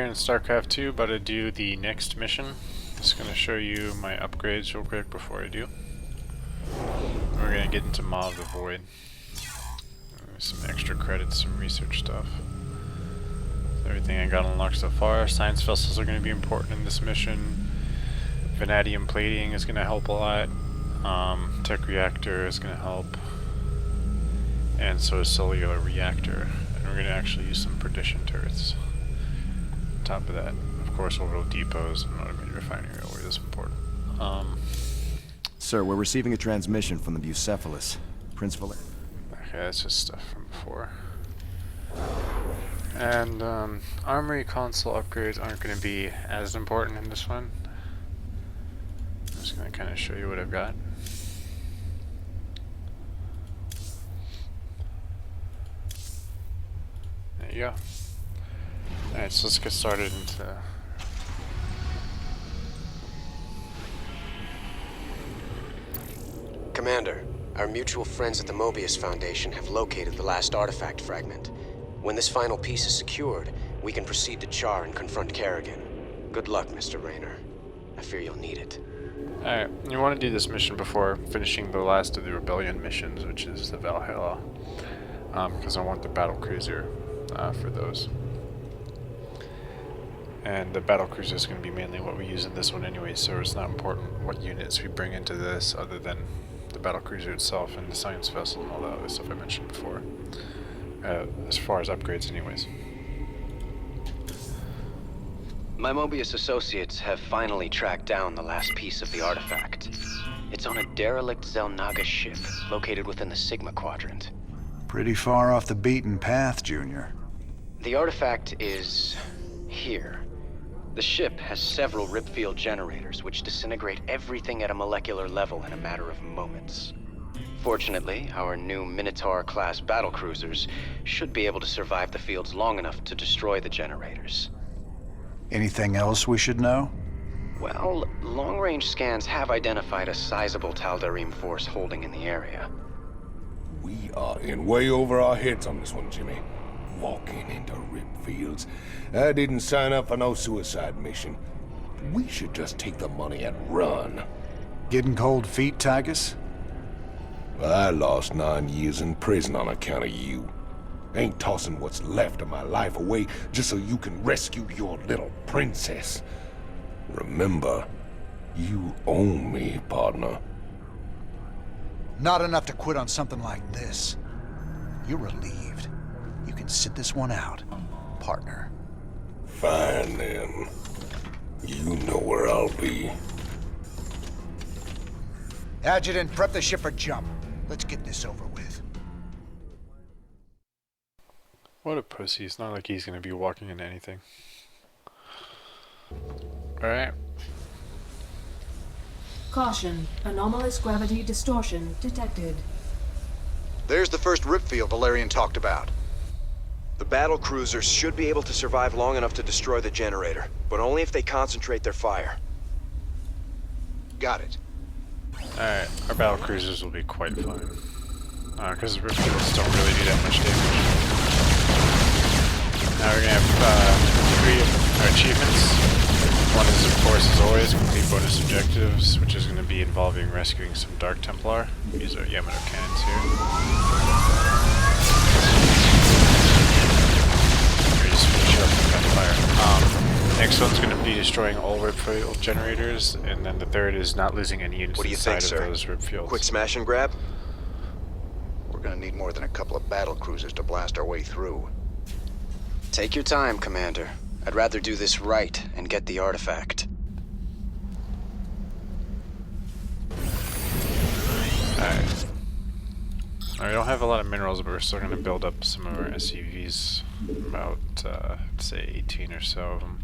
in Starcraft 2, about to do the next mission. Just going to show you my upgrades real quick before I do. We're going to get into Maw of the Void. Some extra credits, some research stuff. Everything I got unlocked so far. Science vessels are going to be important in this mission. Vanadium plating is going to help a lot. Tech reactor is going to help. And so is cellular reactor. And we're going to actually use some perdition turrets. On top of that, of course, orbital depots and automated refinery are always important. Sir, we're receiving a transmission from the Bucephalus. Prince Valer. Okay, that's just stuff from before. And armory console upgrades aren't going to be as important in this one. I'm just going to kind of show you what I've got. There you go. Alright, so let's get started into... Commander, our mutual friends at the Mobius Foundation have located the last artifact fragment. When this final piece is secured, we can proceed to Char and confront Kerrigan. Good luck, Mr. Rayner. I fear you'll need it. Alright, you want to do this mission before finishing the last of the Rebellion missions, which is the Valhalla. Because I want the battlecruiser for those. And the battlecruiser is going to be mainly what we use in this one anyway, so it's not important what units we bring into this other than the battlecruiser itself and the science vessel and all that other stuff I mentioned before. As far as upgrades anyways. My Mobius associates have finally tracked down the last piece of the artifact. It's on a derelict Zelnaga ship located within the Sigma Quadrant. Pretty far off the beaten path, Junior. The artifact is... here. The ship has several ripfield generators which disintegrate everything at a molecular level in a matter of moments. Fortunately, our new Minotaur-class battlecruisers should be able to survive the fields long enough to destroy the generators. Anything else we should know? Well, long-range scans have identified a sizable Tal'Darim force holding in the area. We are in way over our heads on this one, Jimmy. Walking into rip fields. I didn't sign up for no suicide mission. We should just take the money and run. Getting cold feet, Tygus? I lost 9 years in prison on account of you. Ain't tossing what's left of my life away just so you can rescue your little princess. Remember, you own me, partner. Not enough to quit on something like this. You're relieved. You can sit this one out, partner. Fine, then. You know where I'll be. Adjutant, prep the ship for jump. Let's get this over with. What a pussy, it's not like he's going to be walking into anything. Alright. Caution, anomalous gravity distortion detected. There's the first ripfield Valerian talked about. The battle cruisers should be able to survive long enough to destroy the generator, but only if they concentrate their fire. Got it. Alright, our battle cruisers will be quite fun. Because the ripfields don't really do that much damage. Now we're going to have 3 achievements. One is, of course, as always, complete bonus objectives, which is going to be involving rescuing some Dark Templar. These are Yamato cannons here. We just finish up with gunfire. Next one's going to be destroying all ripfield generators, and then the third is not losing any units What do you inside think, of sir? those ripfields. Quick smash and grab? We're gonna need more than a couple of battle cruisers to blast our way through. Take your time, Commander. I'd rather do this right and get the artifact. Alright. I don't have a lot of minerals, but we're still going to build up some of our SUVs. About, say, 18 or so of them.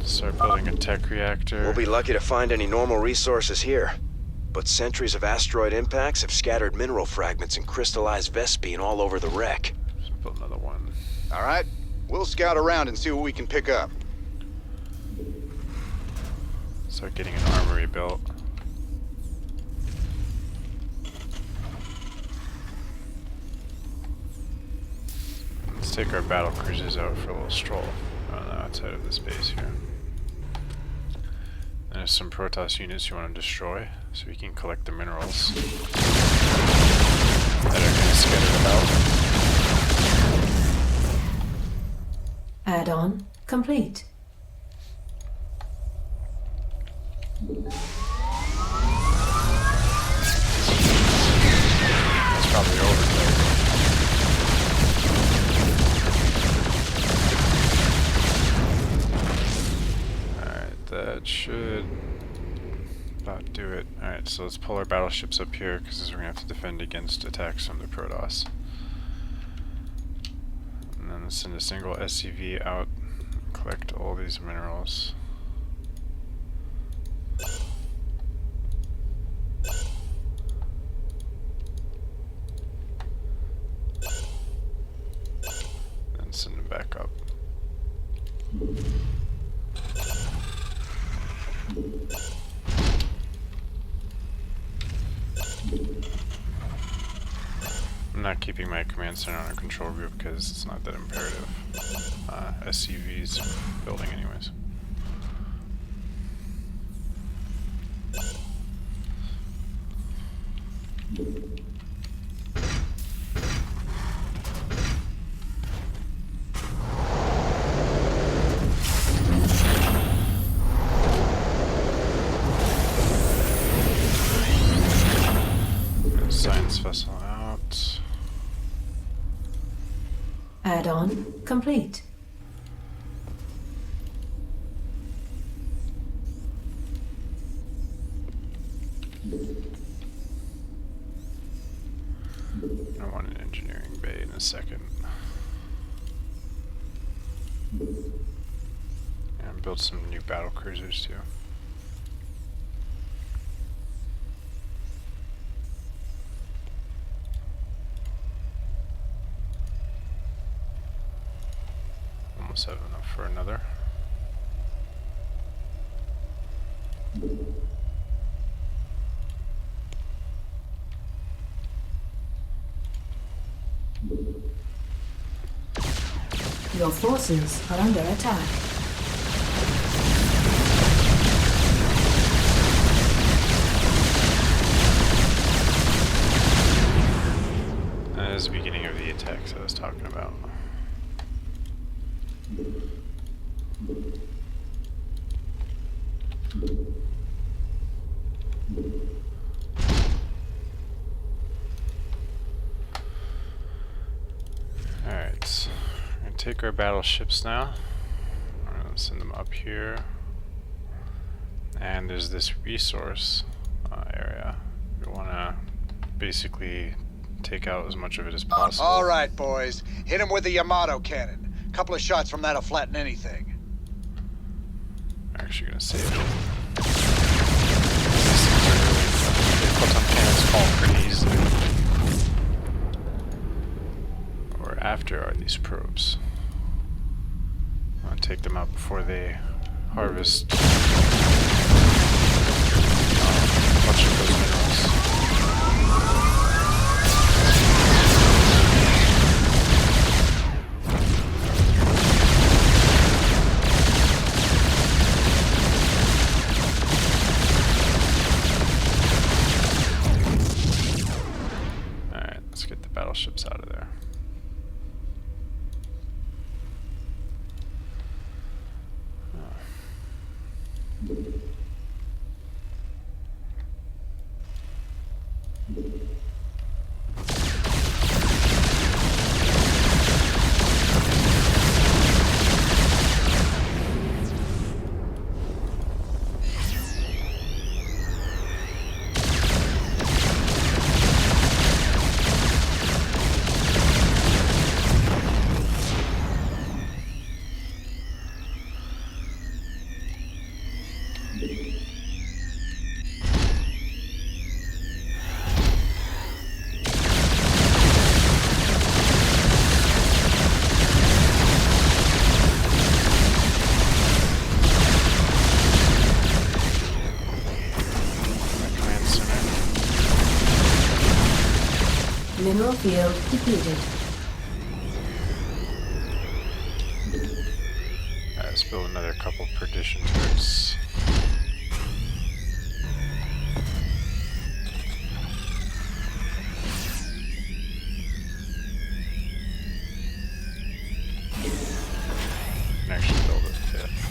Start building a tech reactor. We'll be lucky to find any normal resources here. But centuries of asteroid impacts have scattered mineral fragments and crystallized Vespene all over the wreck. Just build another one. All right, we'll scout around and see what we can pick up. Start getting an armory built. take our battle cruisers out for a little stroll on the outside of this base here. And there's some Protoss units you want to destroy, so we can collect the minerals that are kind of scattered about. Add-on complete. That's probably overkill. That should about do it. Alright, so let's pull our battleships up here because we're going to have to defend against attacks from the Protoss. And then send a single SCV out, collect all these minerals. Then send them back up. I'm not keeping my command center on a control group because it's not that imperative. SCV's building anyways. Science vessel out. Add-on complete. I want an engineering bay in a second. And build some new battle cruisers too. Almost have enough for another. Your forces are under attack. That is the beginning of the attacks I was talking about. Alright, we're going to take our battleships now. We're going to send them up here. And there's this resource area. We want to basically take out as much of it as possible. All right, boys. Hit him with the Yamato cannon. A couple of shots from that'll flatten anything. I'm actually going to save it. These photon cannons fall pretty easily. What we're after are these probes. I want to take them out before they harvest a bunch of those minerals. Battleships out of there. Mineral field depleted. build another couple perdition turrets. And actually build a fifth.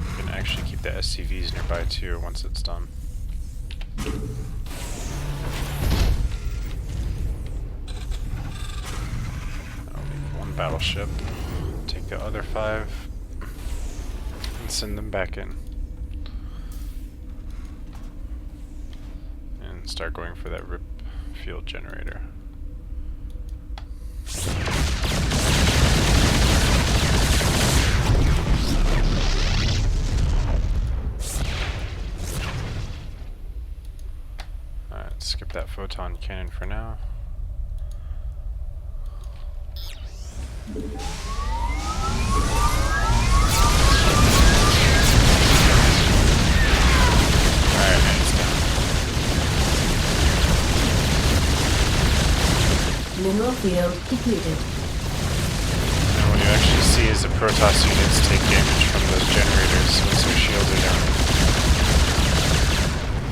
You can actually keep the SCVs nearby too once it's done. I'll leave one battleship, take the other 5, and send them back in. And start going for that rip field generator. Alright, skip that photon cannon for now. Alright, and it's done. Mineral field depleted. And what you actually see is the Protoss units take damage from those generators once their shields are down.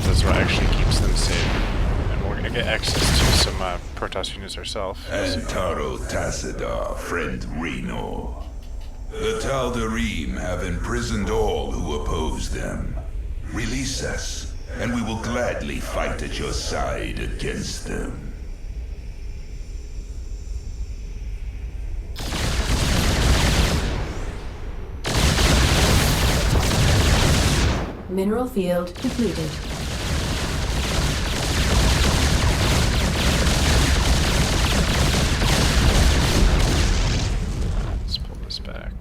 That's what actually keeps them safe. And we're gonna get access to some Protoss units ourselves. Antaro Tassadar, friend Reno. The Tal'Darim have imprisoned all who oppose them. Release us, and we will gladly fight at your side against them. Mineral field depleted. Let's pull this back.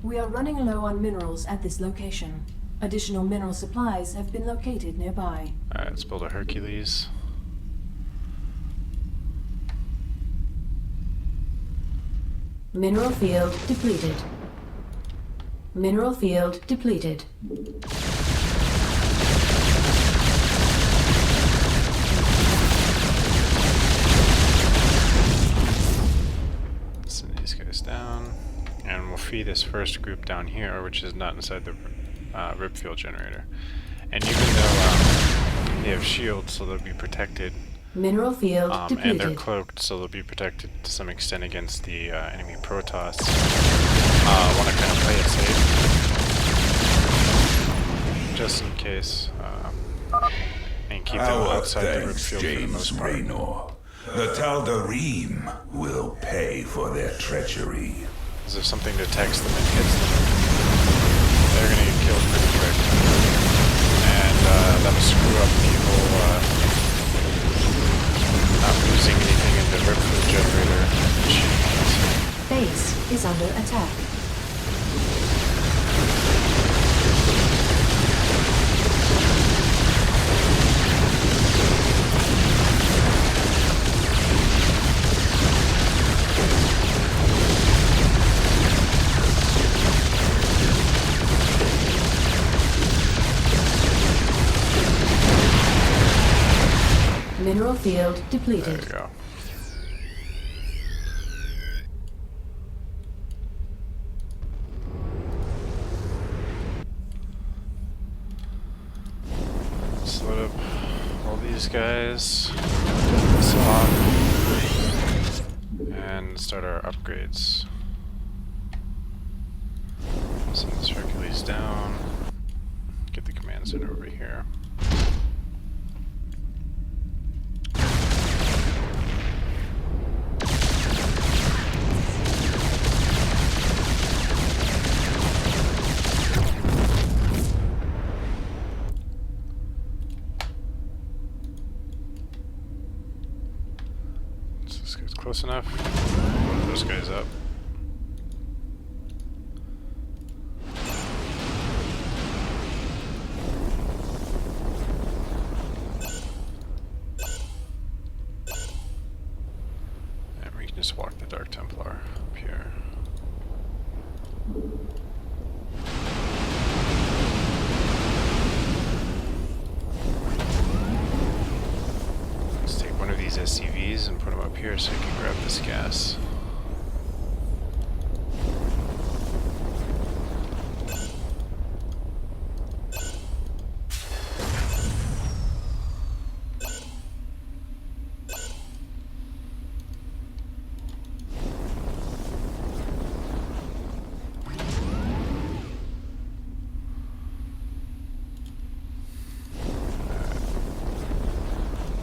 We are running low on minerals at this location. Additional mineral supplies have been located nearby. Alright, let's build a Hercules. Mineral field depleted. Mineral field depleted. Send these guys down. And we'll feed this first group down here, which is not inside the rip field generator. And even though they have shields, so they'll be protected. Mineral field depleted. And they're cloaked, so they'll be protected to some extent against the enemy Protoss. Want to kind of play it safe, just in case, and keep them Our outside the rip thanks, field for the James most part. Raynor. The Tal'Darim will pay for their treachery. Because if something detects them and hits them, they're gonna get killed pretty quick, and that'll screw up the whole not losing anything in the rip field generator achievement. Base is under attack. Mineral field depleted. There we go. Let's load up all these guys, this off, and start our upgrades. Send this Hercules down, get the command center over here. Close enough. Load those guys up. And we can just walk the Dark Templar up here. here so I can grab this gas.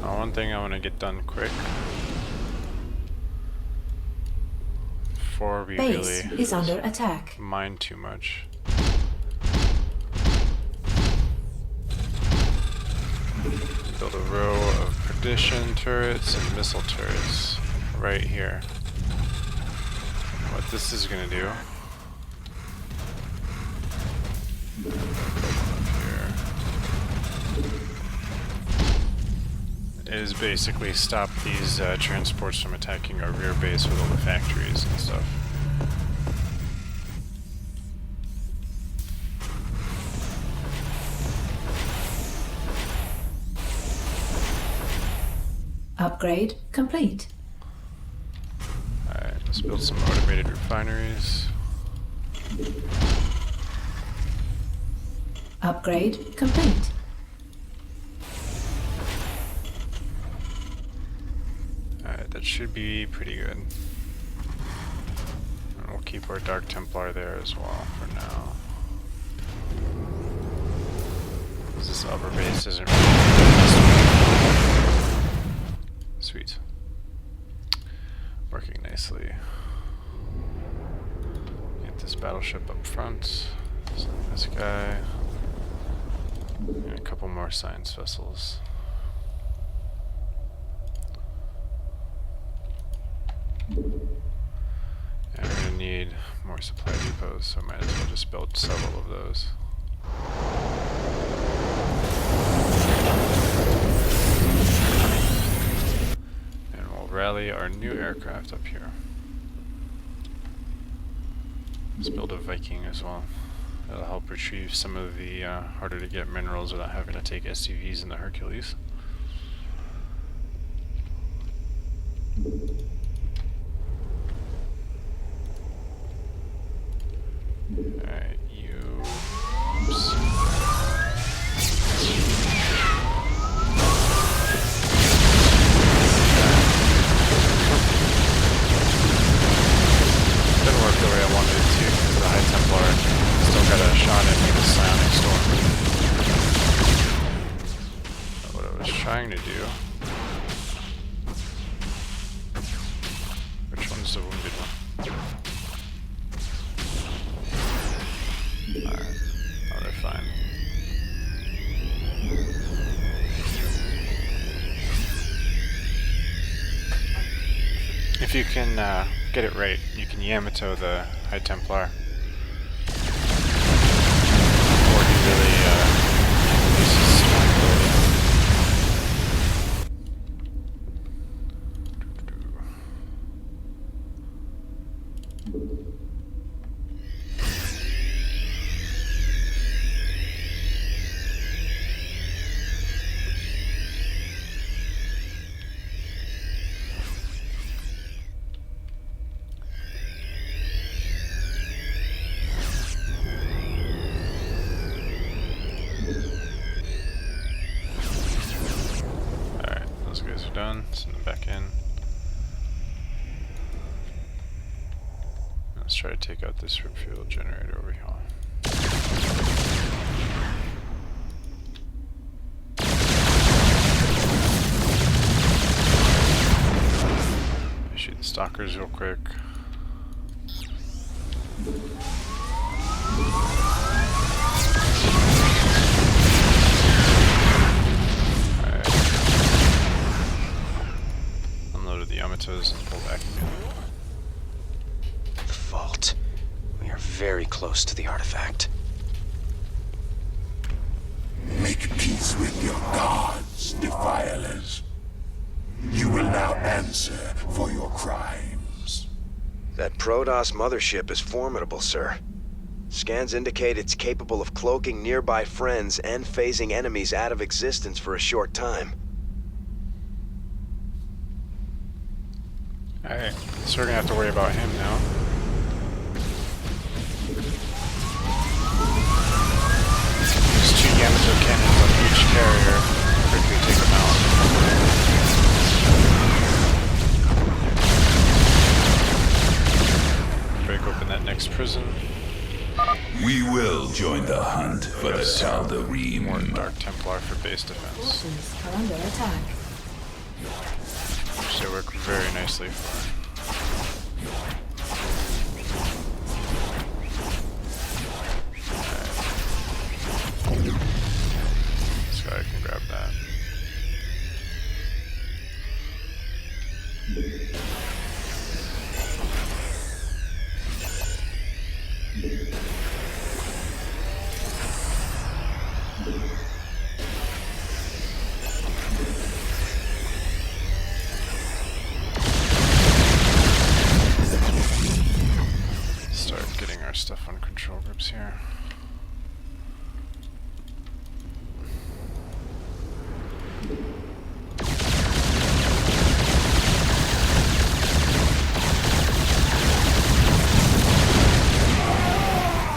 One thing I want to get done quick before we Base really is under attack. mine too much. Build a row of perdition turrets and missile turrets right here. What this is going to do is basically stop these transports from attacking our rear base with all the factories and stuff. Upgrade complete. Alright, let's build some automated refineries. Upgrade complete. Alright, that should be pretty good. And we'll keep our Dark Templar there as well for now. This upper base isn't really sweet. Working nicely. Get this battleship up front. Send this guy. And a couple more science vessels. And we're gonna need more supply depots, so I might as well just build several of those. And we'll rally our new aircraft up here. Let's build a Viking as well. That'll help retrieve some of the harder to get minerals without having to take SUVs in the Hercules. Alright, you... Oops. Didn't work the way I wanted it to because the High Templar still got a shot at me with Psionic Storm. But what I was trying to do... Which one's the wounded one? Alright. Oh, they're fine. If you can get it right, you can Yamato the High Templar. Or he really releases strong ability. Done. Send them back in. Let's try to take out this rip fuel generator over here. Shoot the stalkers real quick. The Yamatos and pull back again. The vault. We are very close to the artifact. Make peace with your gods, defilers. You will now answer for your crimes. That Protoss mothership is formidable, sir. Scans indicate it's capable of cloaking nearby friends and phasing enemies out of existence for a short time. Alright, so we're gonna have to worry about him now. There's 2 Yamato cannons on each carrier. Quickly take them out. Break open that next prison. We will join the hunt for the More Tal'Darim. Dark Templar for base defense. Forces are under attack. Which they work very nicely for. This guy can grab that. Start getting our stuff on control groups here.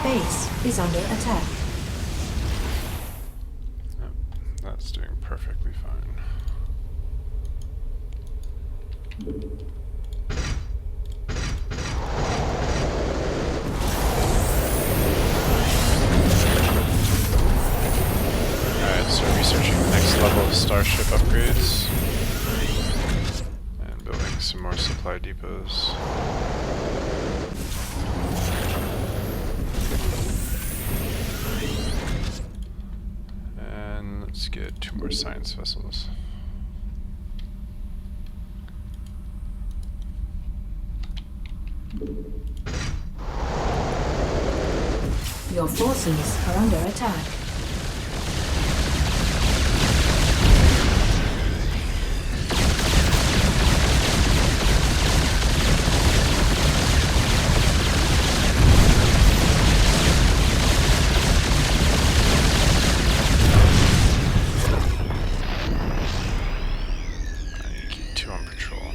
Base is under attack. Yep, that's doing perfectly fine. Alright, so researching the next level of starship upgrades. And building some more supply depots. And let's get 2 more science vessels. Your forces are under attack. I need to keep 2 on patrol.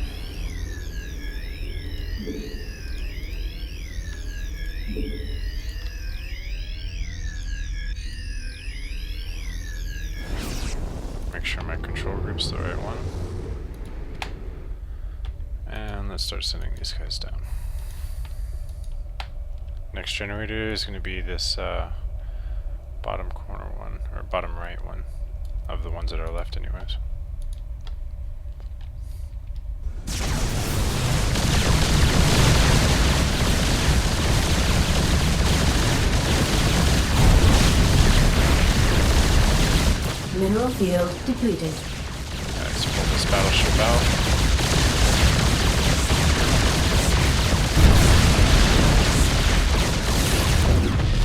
Make sure my control group's the right one. And let's start sending these guys down. Next generator is going to be this bottom corner one, or bottom right one, of the ones that are left anyways. Mineral field depleted. Alright, let's pull this battleship out.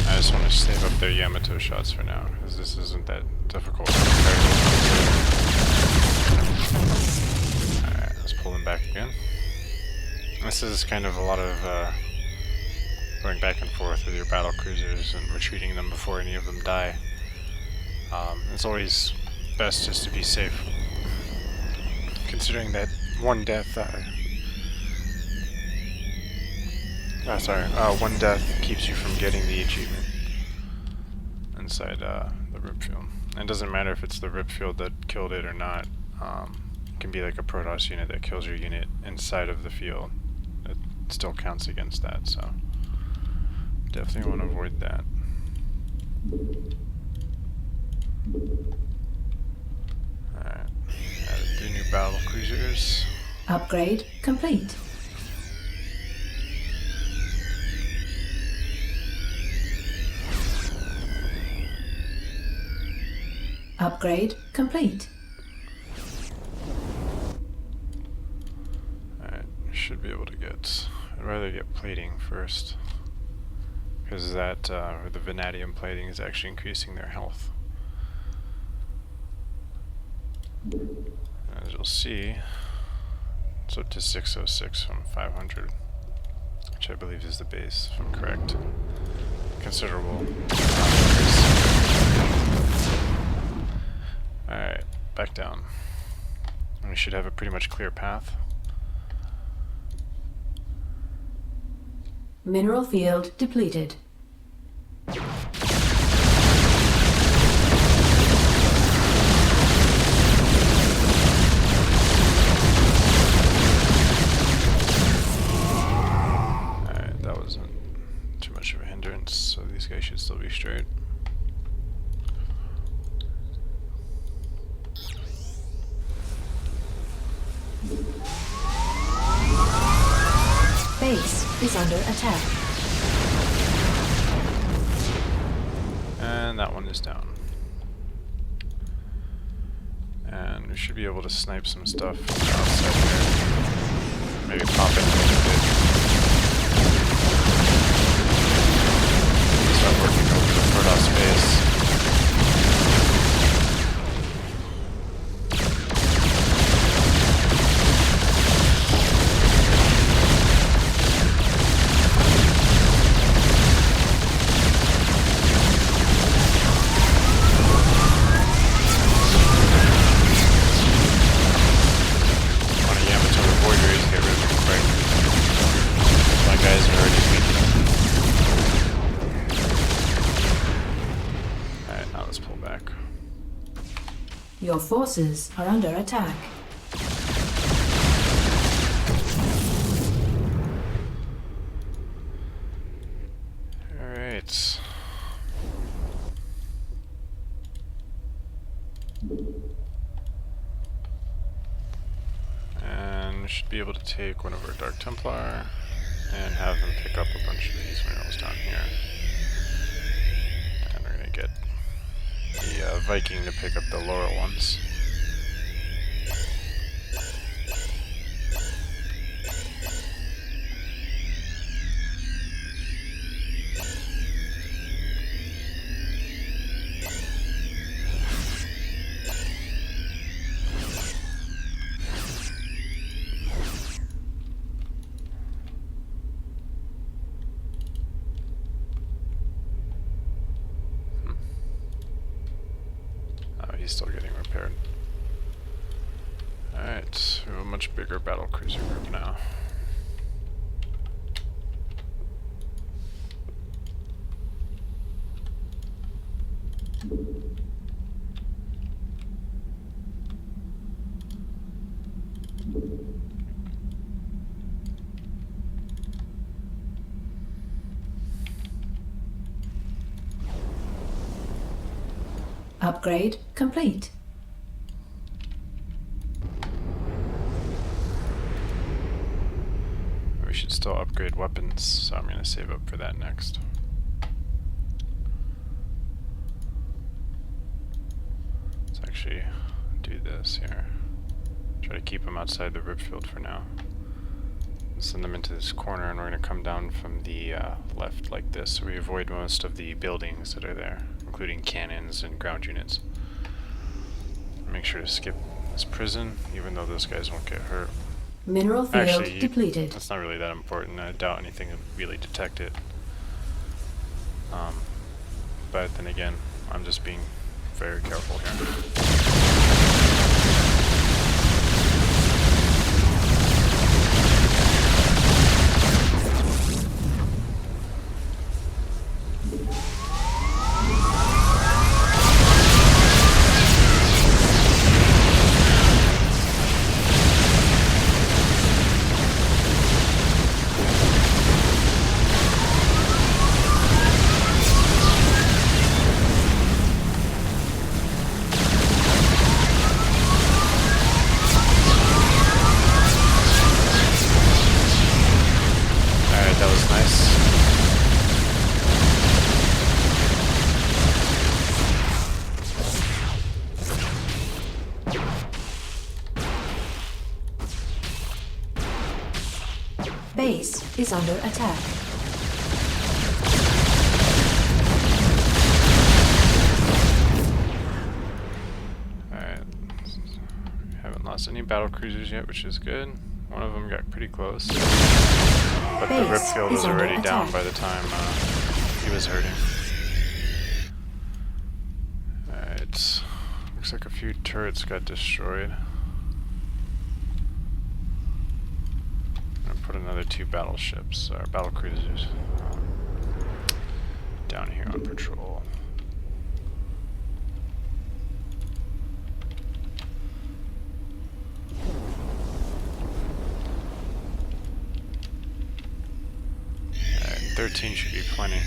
I just want to save up their Yamato shots for now, because this isn't that difficult compared to. Alright, let's pull them back again. This is kind of a lot of going back and forth with your battle cruisers and retreating them before any of them die. It's always best just to be safe, considering that one death, one death keeps you from getting the achievement inside the rip field. And it doesn't matter if it's the rip field that killed it or not. It can be like a Protoss unit that kills your unit inside of the field. It still counts against that, so definitely want to avoid that. Alright, added 3 new battle cruisers. Upgrade complete. Upgrade complete. Alright, should be able to get. I'd rather get plating first, because that, the vanadium plating is actually increasing their health. As you'll see, it's up to 606 from 500, which I believe is the base, if I'm correct. Considerable increase. Alright, back down. And we should have a pretty much clear path. Mineral field depleted. Alright, that wasn't too much of a hindrance, so these guys should still be straight. Base is under attack. And that one is down. And we should be able to snipe some stuff from the outside here. Maybe pop in a little bit. Start working over the Protoss base. Your forces are under attack. Alright. And we should be able to take one of our Dark Templar and have them pick up a bunch of these minerals down here. And we're gonna get the Viking to pick up the lower ones. He's still getting repaired. Alright, we have a much bigger battle cruiser group now. Upgrade complete. We should still upgrade weapons, so I'm going to save up for that next. Let's actually do this here. Try to keep them outside the rip field for now. Send them into this corner, and we're going to come down from the left like this, so we avoid most of the buildings that are there, including cannons and ground units. Make sure to skip this prison, even though those guys won't get hurt. Mineral field Actually, depleted. That's not really that important. I doubt anything would really detect it. But then again, I'm just being very careful here. Base is under attack. Alright. We haven't lost any battle cruisers yet, which is good. One of them got pretty close. But the rip field was already down by the time he was hurting. Alright. Looks like a few turrets got destroyed. I'm gonna put another another 2 battleships, or battle cruisers, down here on patrol. Alright, 13 should be plenty.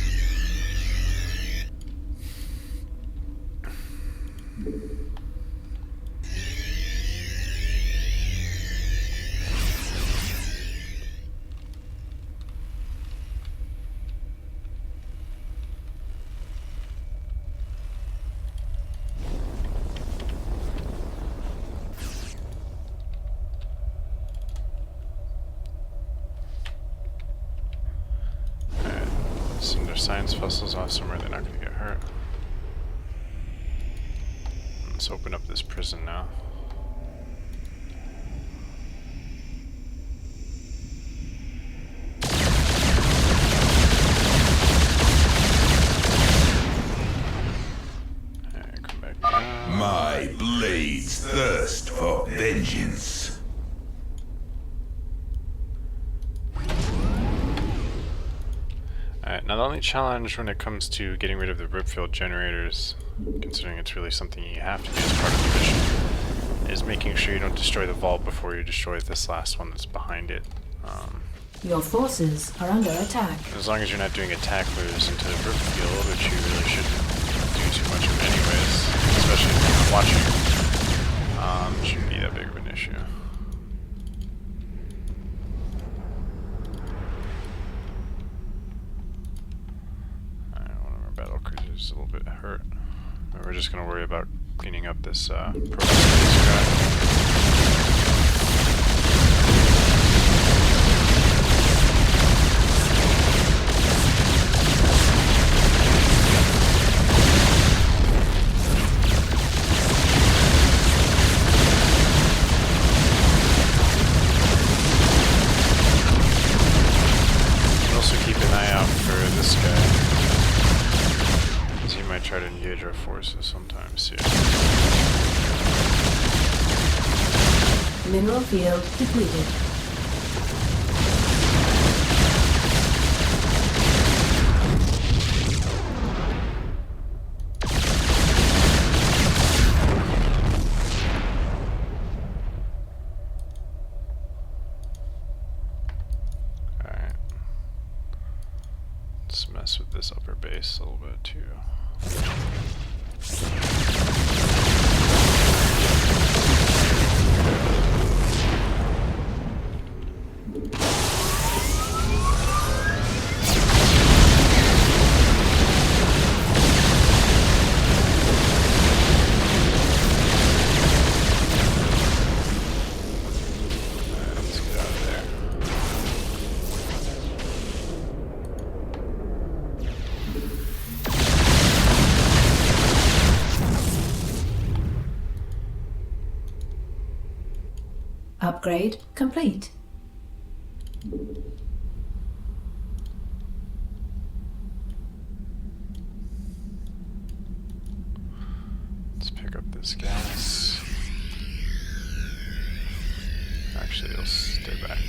Send their science vessels off somewhere they're not going to get hurt. Let's open up this prison now. Alright, come back down. My blades thirst for vengeance. Alright, now the only challenge when it comes to getting rid of the ripfield generators, considering it's really something you have to do as part of the mission, is making sure you don't destroy the vault before you destroy this last one that's behind it. Your forces are under attack. As long as you're not doing attack moves into the ripfield, which you really shouldn't do too much of anyways, especially if you're not watching, it shouldn't be that big of an issue. Battle cruiser is a little bit hurt. We're just going to worry about cleaning up this Protoss spacecraft. Also keep an eye out for this guy. He might try to engage our forces sometime soon. Mineral field depleted. Alright. Let's mess with this upper base a little bit too. Let's get out of there. Upgrade complete. Let's pick up this gas. Actually, it'll stay back.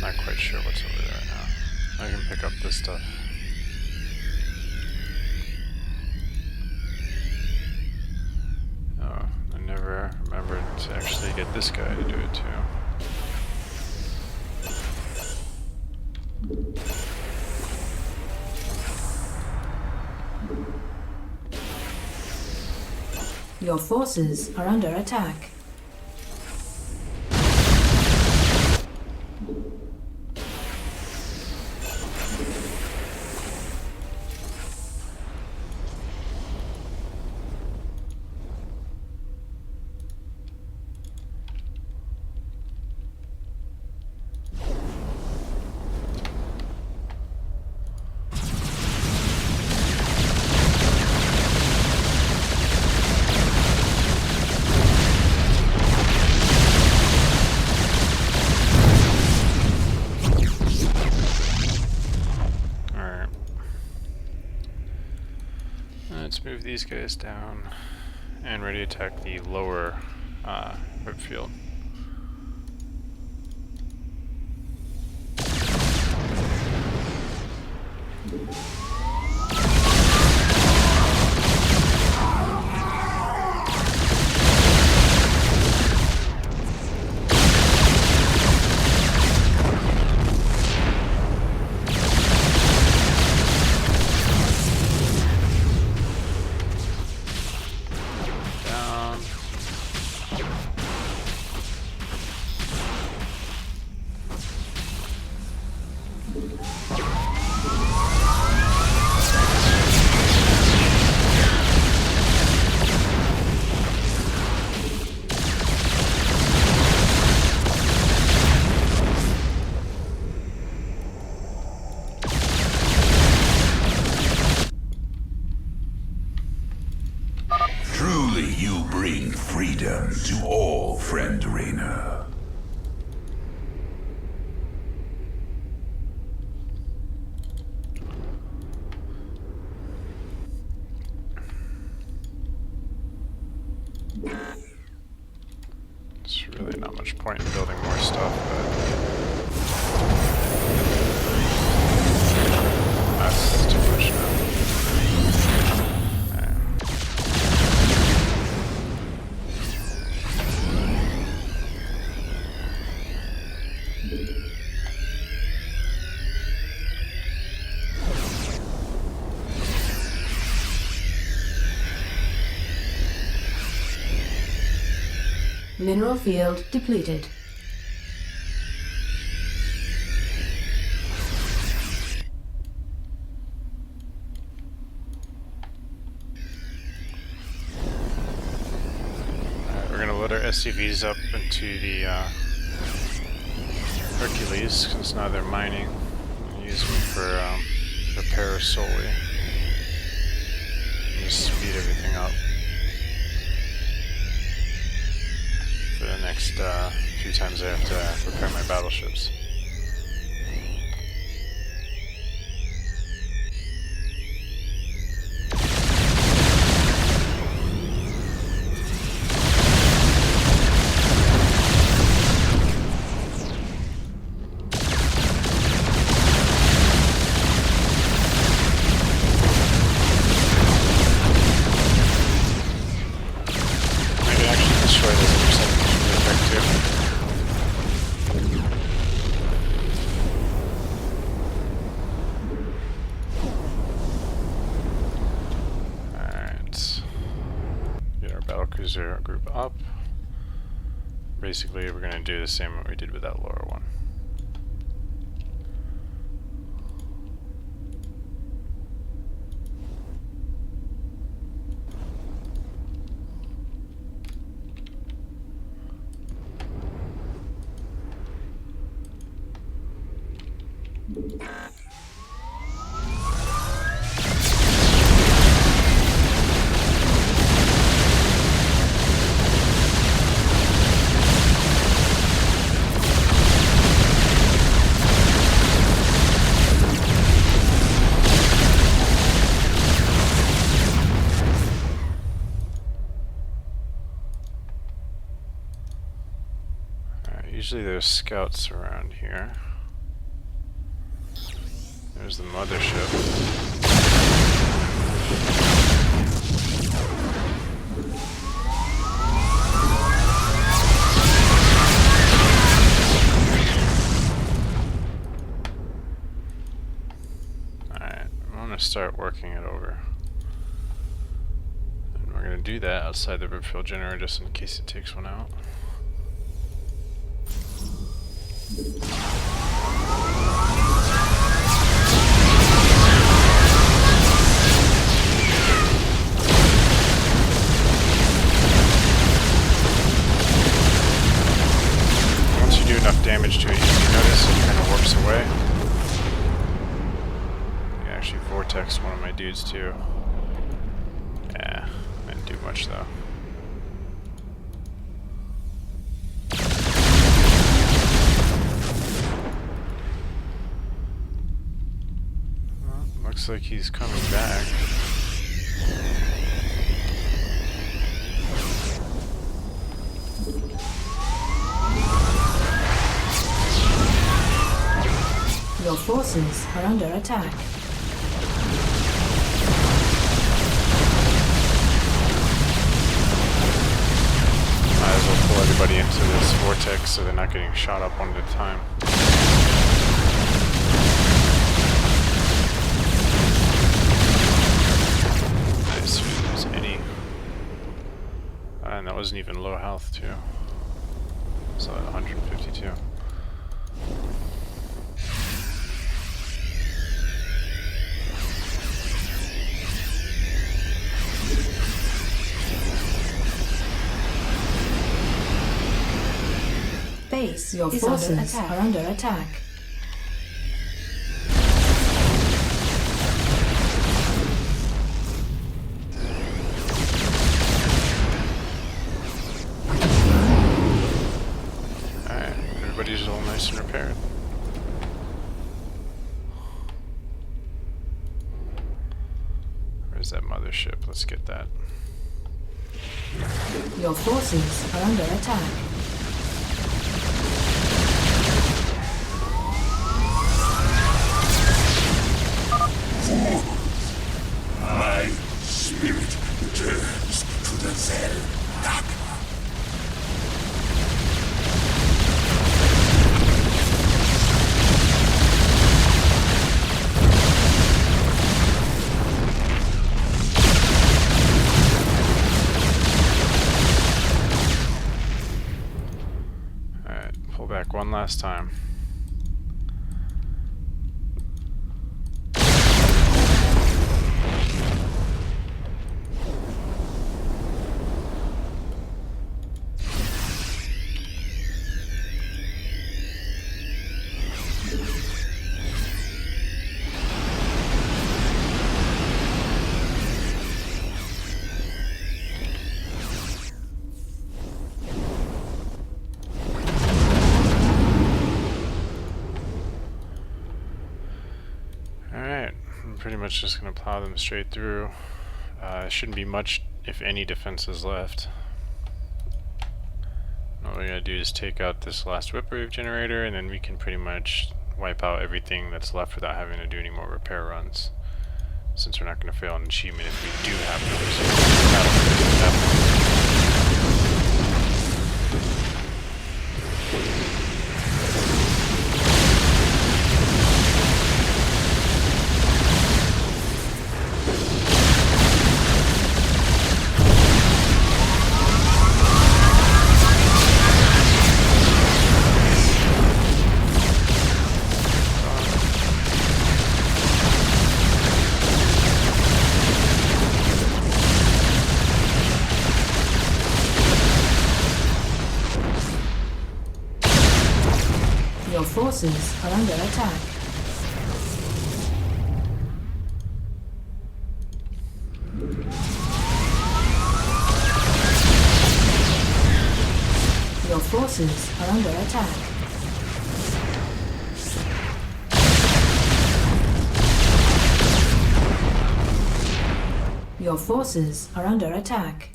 Not quite sure what's over there now. I can pick up this stuff. Oh, I never remembered to actually get this guy to do it too. Your forces are under attack. Let's move these guys down and ready to attack the lower rip field. to bring freedom to all, friend Raynor. There's really not much point in building more stuff, but that's too much now. Mineral field depleted. We're gonna load our SCVs up into the Hercules, because now they're mining. We'll use them for repairs solely. And just speed everything up for the next few times I have to repair my battleships. Cruiser group up. Basically, we're going to do the same what we did with that lower one. Usually there's scouts around here. There's the mothership. Alright, I'm gonna start working it over. And we're gonna do that outside the rip fuel generator just in case it takes one out. Once you do enough damage to it, you notice it kind of warps away. You actually vortexed one of my dudes too. Yeah, didn't do much though. Looks like he's coming back. Your forces are under attack. Might as well pull everybody into this vortex so they're not getting shot up one at a time. And that wasn't even low health too. So 152. Base your forces are under attack. that mothership. Let's get that. Your forces are under attack. My spirit returns to the Zell. Alright, pull back one last time. Alright, I'm pretty much just going to plow them straight through. Shouldn't be much, if any, defenses left. All we're going to do is take out this last whip-wave generator, and then we can pretty much wipe out everything that's left without having to do any more repair runs. Since we're not going to fail an achievement if we do have those. Your forces are under attack. Your forces are under attack. Your forces are under attack.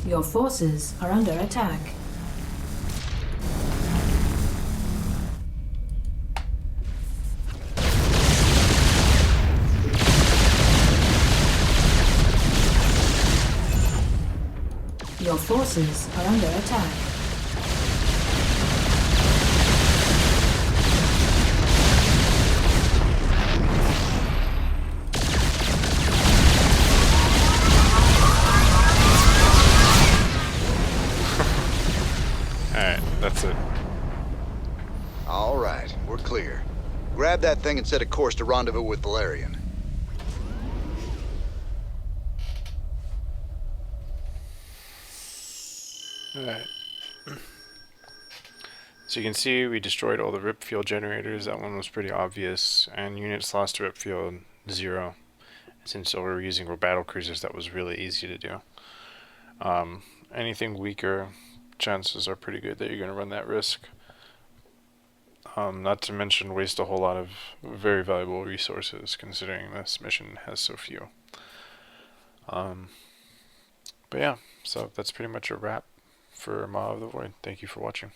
Your forces are under attack. Your forces are under attack. Alright, that's it. All right, we're clear. Grab that thing and set a course to rendezvous with Valerian. Alright. So you can see we destroyed all the rip field generators. That one was pretty obvious. And units lost to rip field 0. Since we were using battle cruisers, that was really easy to do. Anything weaker, chances are pretty good that you're going to run that risk. Not to mention waste a whole lot of very valuable resources, considering this mission has so few. But yeah, so that's pretty much a wrap for Maw of the Void. Thank you for watching.